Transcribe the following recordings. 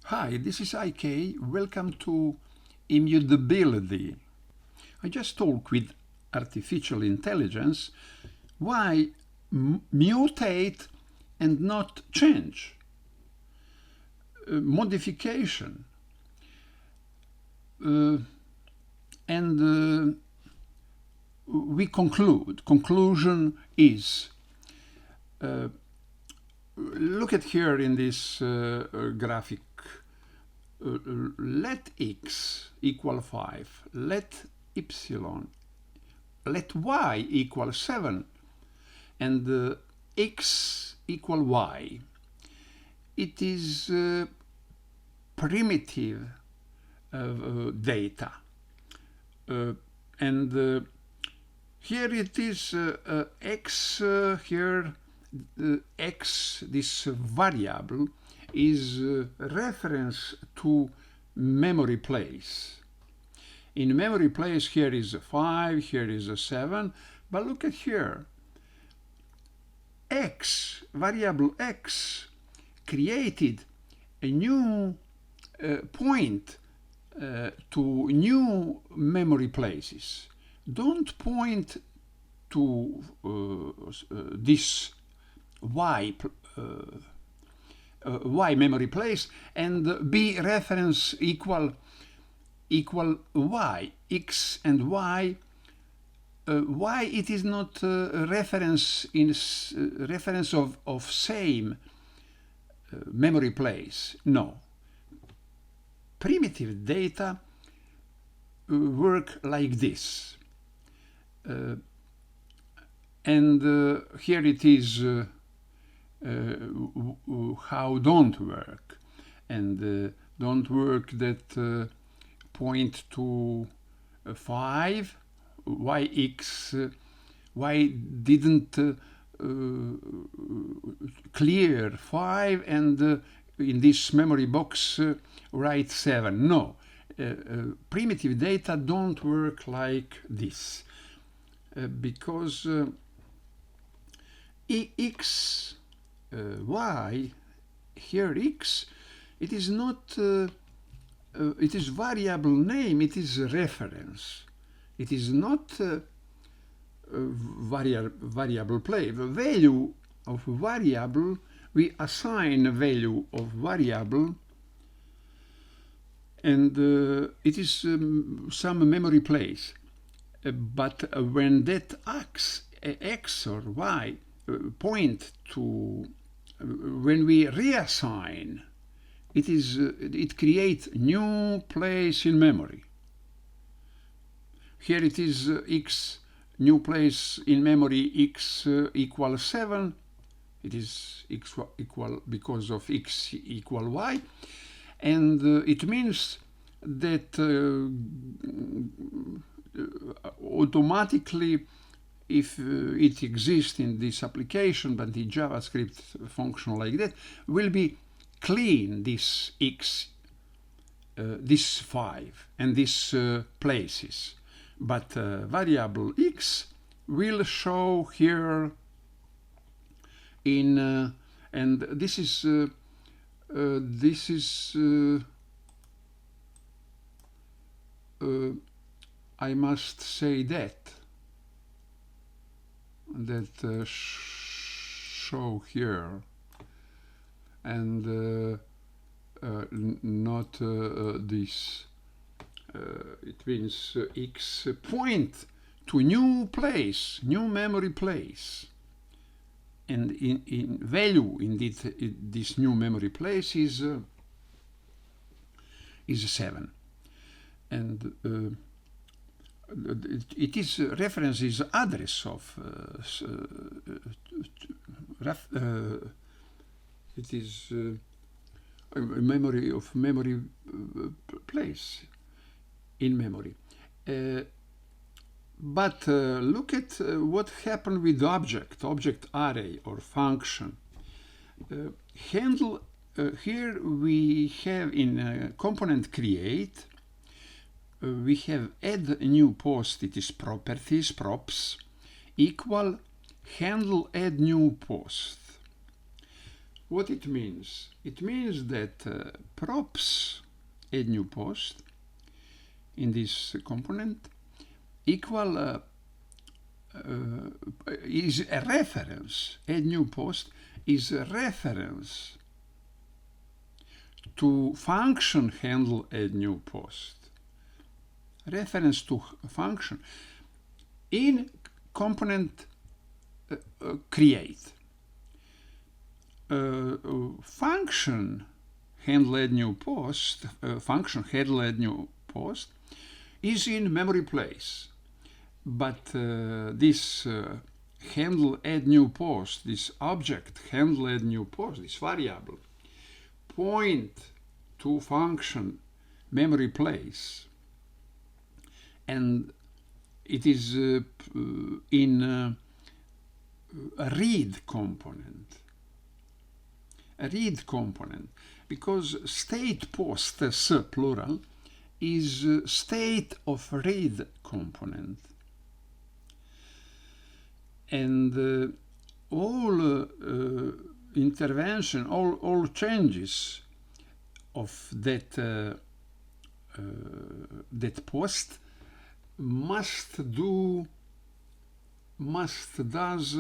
Hi, this is IK. Welcome to Immutability. I just talked with artificial intelligence why mutate and not change. Modification. We conclude. Conclusion is look at here in this graphic. Let x equal 5, let y equal 7, and x equal y. It is primitive data. Here it is x, here x, this variable, is reference to memory place. In memory place here is 5, here is 7, but look at here. X, variable x, created a new point to new memory places. Don't point to this y memory place and b reference equal y, x and y. Why it is not reference in reference of same memory place? No. Primitive data work like this. Here it is how don't work, and don't work that point to 5, yx, y didn't clear 5 and in this memory box write 7. No, primitive data don't work like this because x, y, here x, it is not, it is variable name, it is reference. It is not variable place. The value of variable, we assign a value of variable, and it is some memory place. But when that x or y point to, when we reassign, it creates new place in memory. Here it is x, new place in memory, x equals 7. It is x equal because of x equal y, and it means that automatically, if it exists in this application, but in JavaScript function like that, will be clean this x, this 5, and these places. But variable x will show here in, and this is I must say that show here, and not this. It means x point to new place, new memory place, and in value indeed this new memory place is 7, and it is reference is address of it is memory of memory place in memory. But look at what happened with object array or function. Handle here we have in component create, we have add new post, it is properties, props, equal handle add new post. What it means? It means that props add new post in this component equal is a reference. Add new post is a reference to function handle add new post. Reference to function in component create. Function handle add new post. Function handle add new post is in memory place, but this handle add new post, this object handle add new post, this variable point to function memory place, and it is in a read component. A read component, because state posts plural is state of read component, and all intervention, all changes of that that post does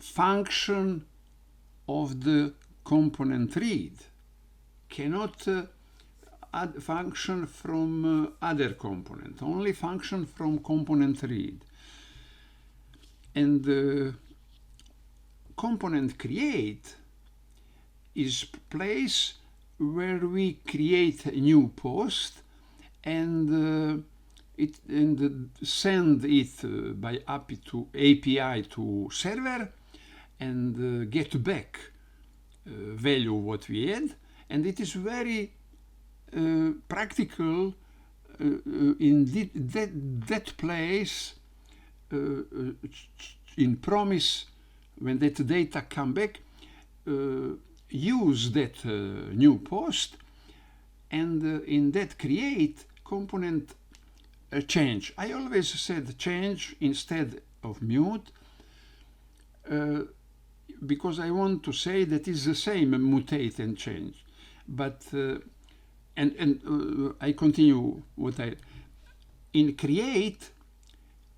function of the component read, cannot add function from other component, only function from component read. And the component create is place where we create a new post and send it by API to server and get back value what we had, and it is very practical in that place in promise when that data come back, use that new post, and in that create component change. I always said change instead of mute because I want to say that is the same mutate and change, but I continue what I in create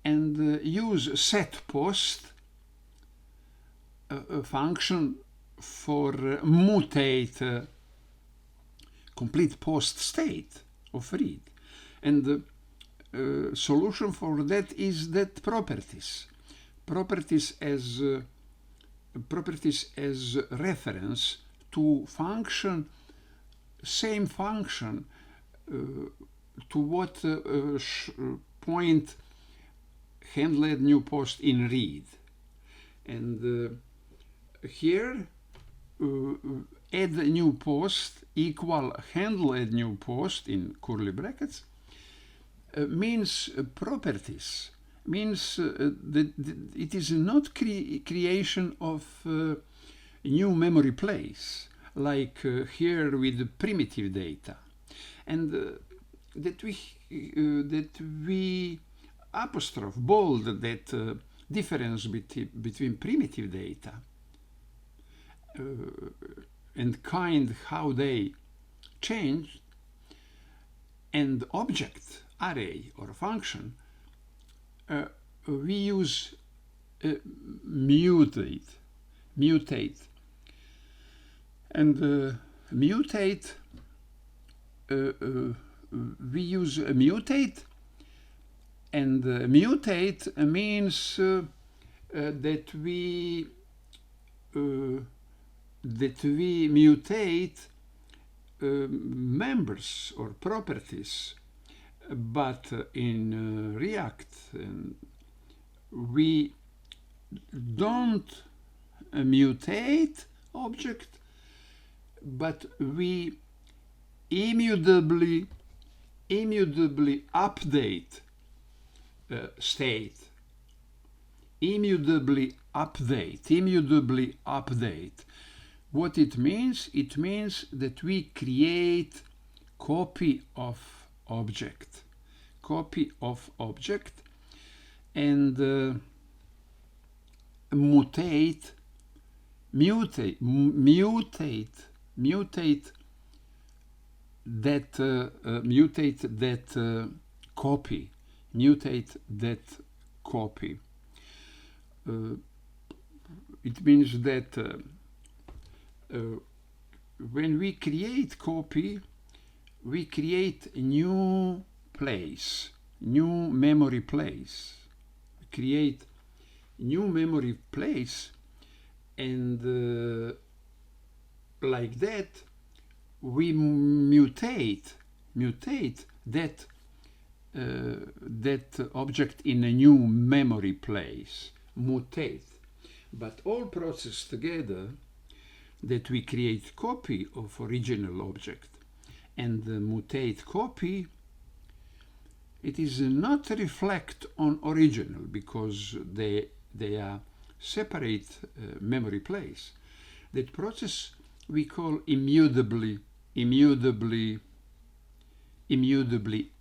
and use set post a function for mutate complete post state of read, and the solution for that is that properties as reference to function, same function to what point handle new post in read, and here add new post equal handle add new post in curly brackets means properties, means that it is not creation of new memory place like here with primitive data, and that we apostrophe bold that difference between primitive data and kind how they change and object array or function. We use mutate, and mutate. We use mutate, and mutate means that we mutate members or properties, but in React we don't mutate object, but we immutably update state. Immutably update. What it means? It means that we create copy of object, and mutate mutate that copy. Mutate that copy. It means that when we create copy, we create a new place, new memory place. Create new memory place, and like that we mutate that object in a new memory place. Mutate. But all process together that we create copy of original object and the mutate copy, it is not reflect on original because they are separate memory place. That process we call immutably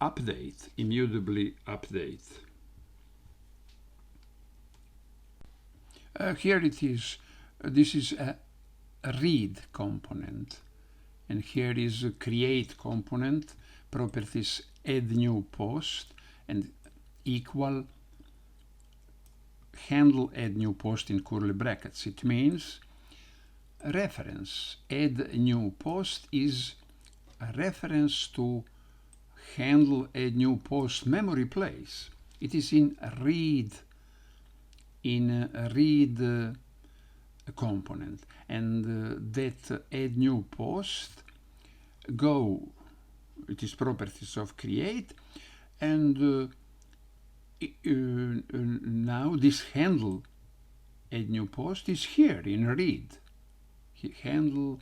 update. Here it is. This is a read component, and here is a create component. Properties add new post and equal handle add new post in curly brackets. It means reference add new post is a reference to handle add new post memory place. It is in a read component, and that add new post go. It is properties of create, and now this handle add new post is here in read. Handle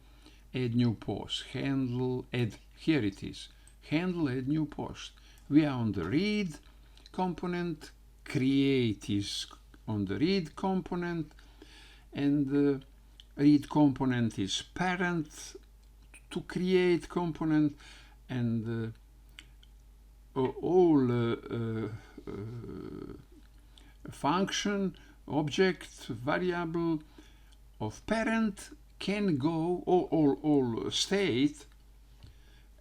add new post. Handle add. Here it is. Handle add new post. We are on the read component. Create is on the read component, and the read component is parent to create component, and all function, object, variable of parent can go, all state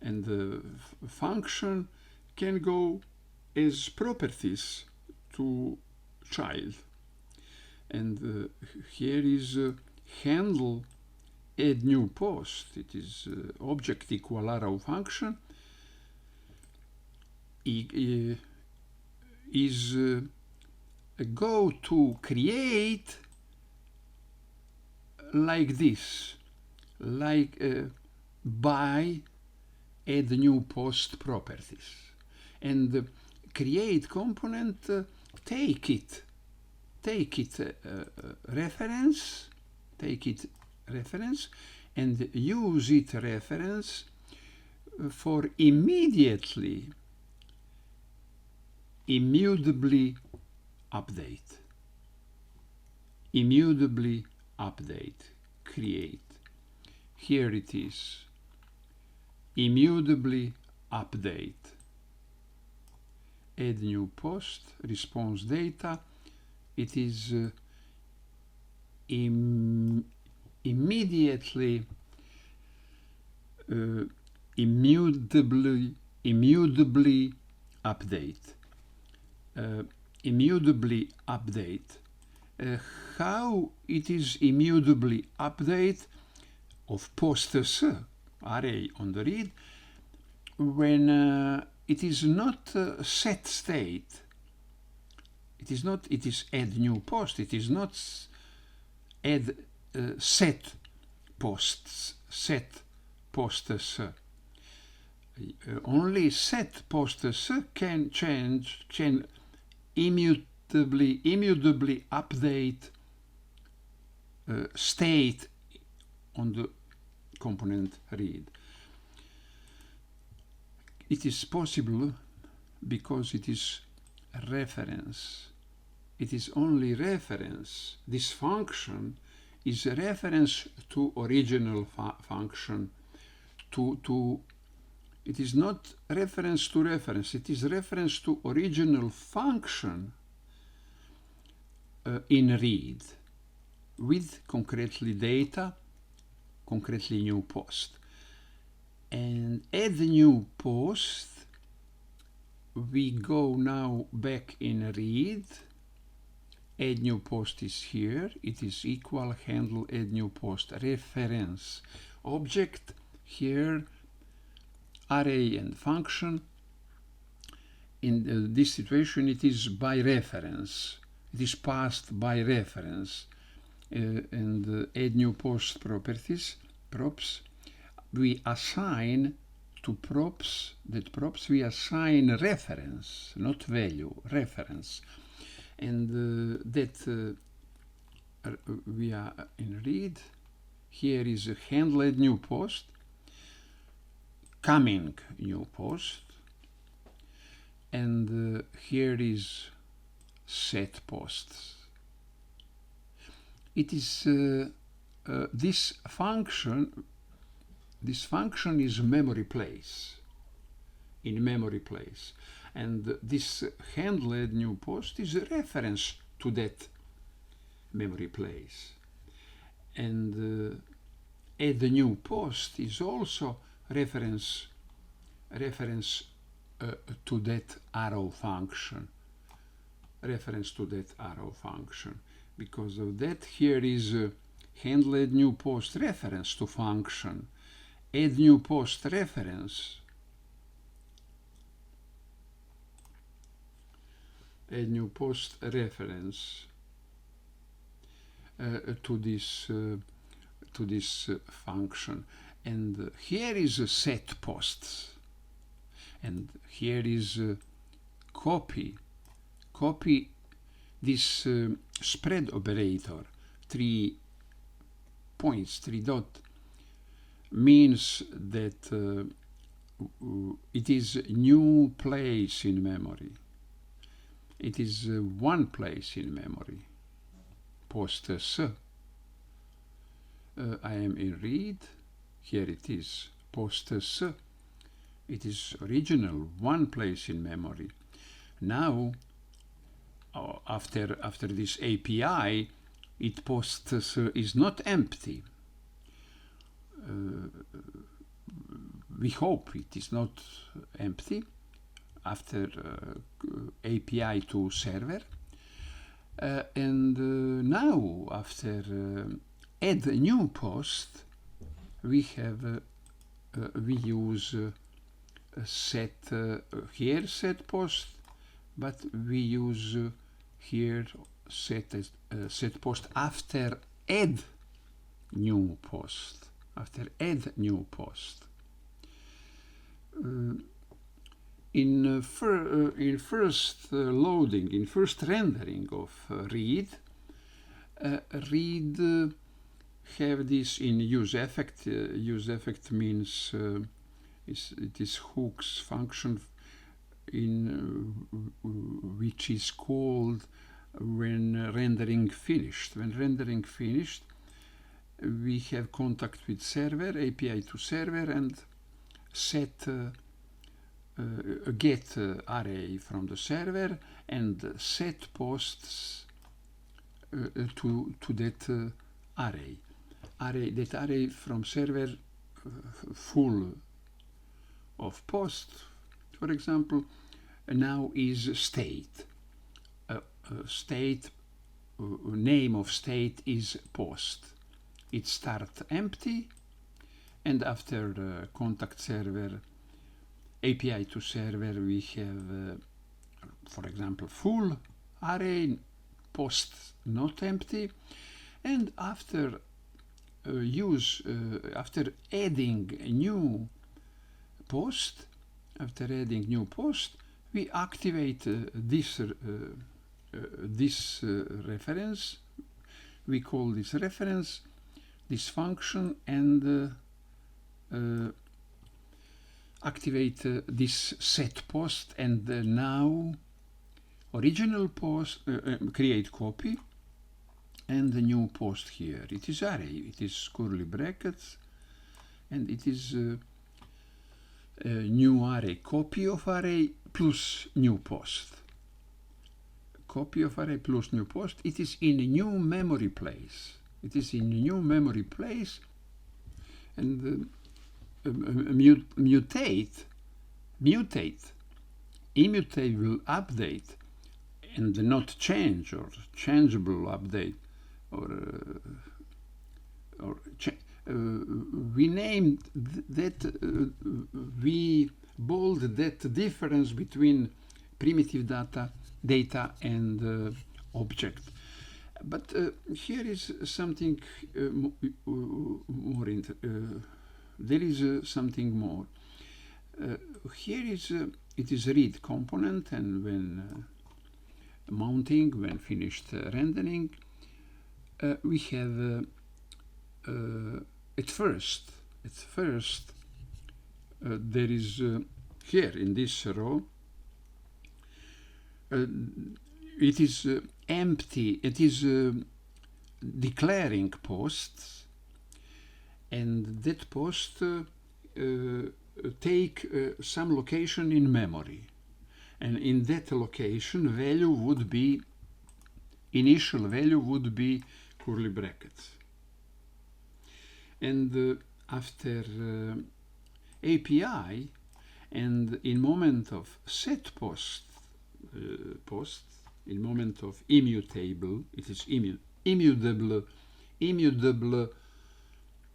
and the function can go as properties to child. And here is handle add new post. It is object equal arrow function is go to create like this, like by add new post properties, and the create component take it reference and use it reference for immutably update. Immutably update, create. Here it is. Immutably update. Add new post, response data. It is immediately immutably update. Immutably update. How it is immutably update of posters array on the read when it is not set state. It is not. It is add new post. It is not add set posts. Set posters. Only set posters can change. Can immutably update state on the component read. It is possible because it is reference. It is only reference. This function is a reference to original function. It is not reference to reference. It is reference to original function in read. with concretely data, concretely new post. And add new post, we go now back in read. Add new post is here. It is equal handle add new post reference object. Here array and function. In this situation it is by reference. It is passed by reference. And add new post properties, props. We assign to props, we assign reference, not value, reference. And that we are in read. Here is a handled new post, coming new post, and here is set posts. It is this function is memory place, in memory place. And this handled new post is a reference to that memory place. And add the new post is also reference to that arrow function. Reference to that arrow function. Because of that, here is handled new post reference to function. Add new post reference. Add new post reference to this function. And here is set posts. And here is copy. Copy this spread operator. 3 points, 3 dot, means that it is new place in memory. It is one place in memory. Post S. I am in read. Here it is. Post S. It is original, one place in memory. Now, after this API, it posts is not empty. We hope it is not empty after API to server. And now, after add a new post, we have we use set here set post, but we use here set post after add new post. After add new post. In first loading, in first rendering of read, read have this in use effect. Use effect means it is hooks function in which is called when rendering finished. When rendering finished, we have contact with server, API to server, and set get array from the server and set posts to that array. That array from server full of post, for example, now is state. State name of state is post. It starts empty, and after contact server, API to server, we have, for example, full array, post not empty, and after after adding a new post, we activate this reference. We call this reference this function and activate this set post, and now original post create copy and the new post here. It is array, it is curly brackets, and it is a new array, copy of array plus new post. Copy of array plus new post. It is in a new memory place. It is in a new memory place, and mutate, immutable update, and not change or changeable update, we named that, we bold that difference between primitive data and object. But here is something more. There is something more. Here is it is read component, and when mounting, when finished rendering, we have at first there is here in this row it is empty. It is declaring posts, and that post take some location in memory, and in that location value would be, initial value would be curly brackets. And after API, and in moment of set post, in moment of immutable, it is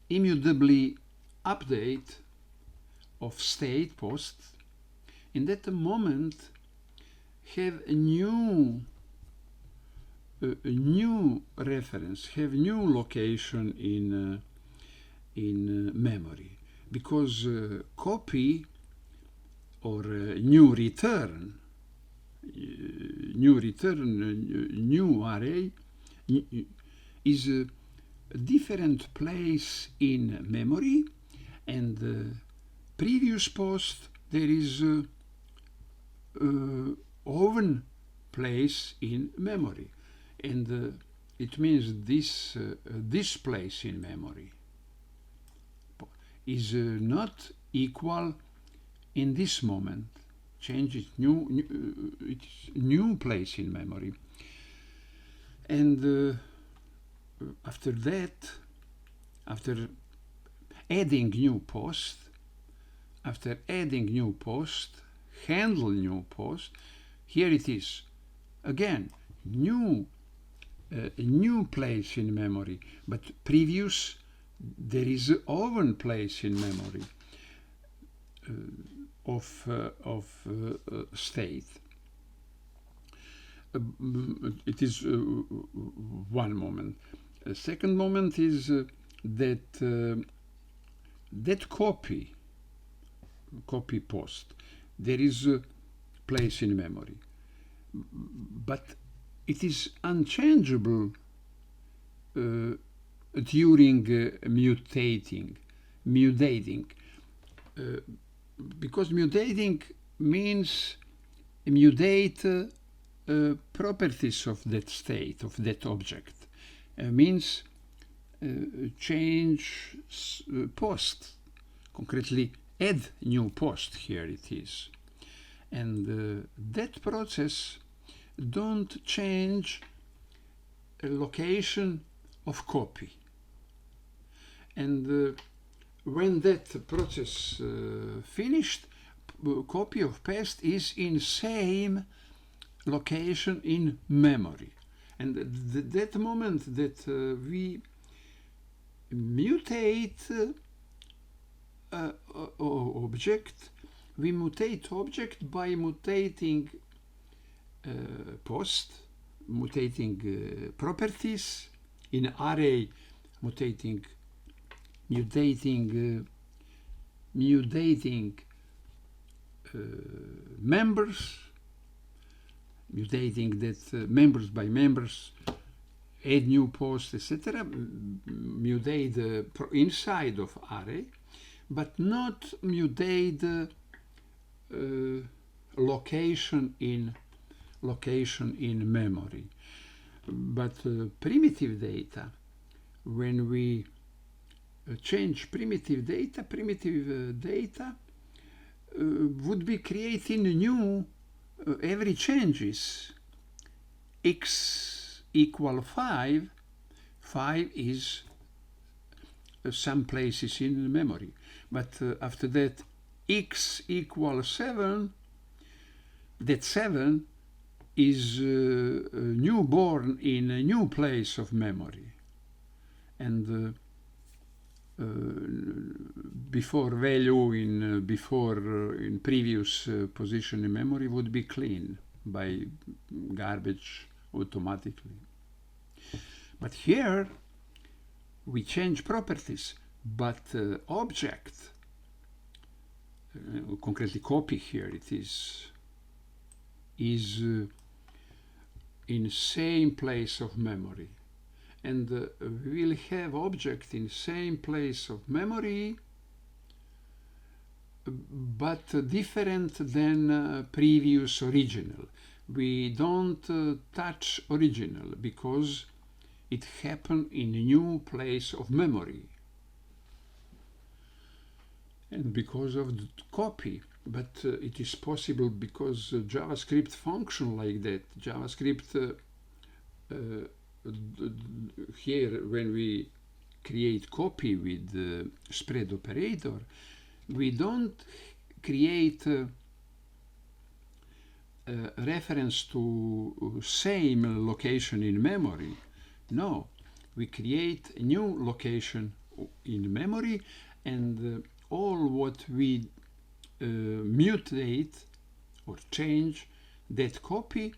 immutably update of state post. In that moment, have a new reference, have new location in memory, because copy or new return, new array is a different place in memory, and previous post there is own place in memory, and it means this place in memory is not equal in this moment. Change it, it's new place in memory. And after that, after adding new post, handle new post, here it is again new place in memory, but previous there is own place in memory of state. It is one moment. A second moment is that copy post, there is a place in memory, but it is unchangeable during mutating, because mutating means mutate properties of that state, of that object, means change post, concretely add new post, here it is. And that process don't change a location of copy. And when that process finished, copy of paste is in same location in memory. And that moment that we mutate object, we mutate object by mutating post, mutating properties in array, mutating members, mutating that members by members, add new post, etc. Mutate inside of array, but not mutate location in memory. But primitive data, when we change primitive data would be creating new every changes x equal 5 5 is some places in the memory. But after that, x equals 7, that 7 is newborn in a new place of memory. And before value in previous position in memory would be cleaned by garbage automatically. But here we change properties, but object, concretely copy here, it is in same place of memory. And we will have object in same place of memory, but different than previous original. We don't touch original because it happened in a new place of memory. And because of the copy, but it is possible because JavaScript function like that. JavaScript here, when we create copy with the spread operator, we don't create a reference to same location in memory. No, we create a new location in memory, and all what we mutate or change that copy,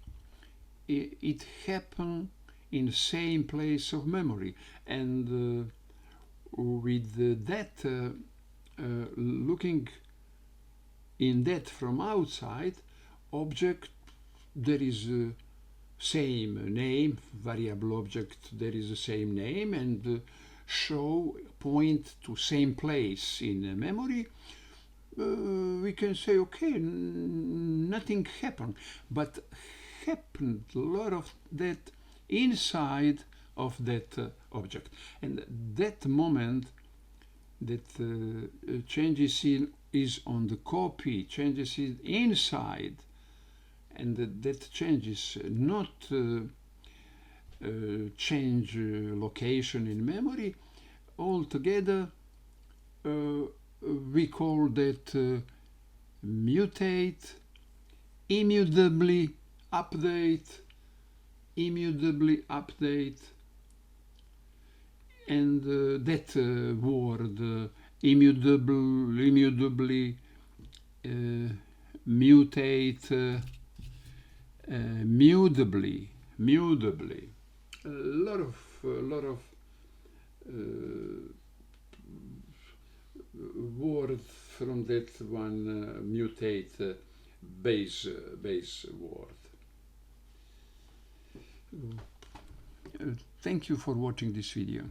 it happen in the same place of memory. And with that, looking in that from outside, object, there is same name, variable object, there is the same name, and show, point to same place in memory. We can say, okay, nothing happened, but happened a lot of that inside of that object. And that moment that changes is on the copy, changes it inside, and that changes not change location in memory. Altogether, we call that mutate, immutably update, and that word immutably, mutate, mutably. A lot of word from that one mutate base word. Thank you for watching this video.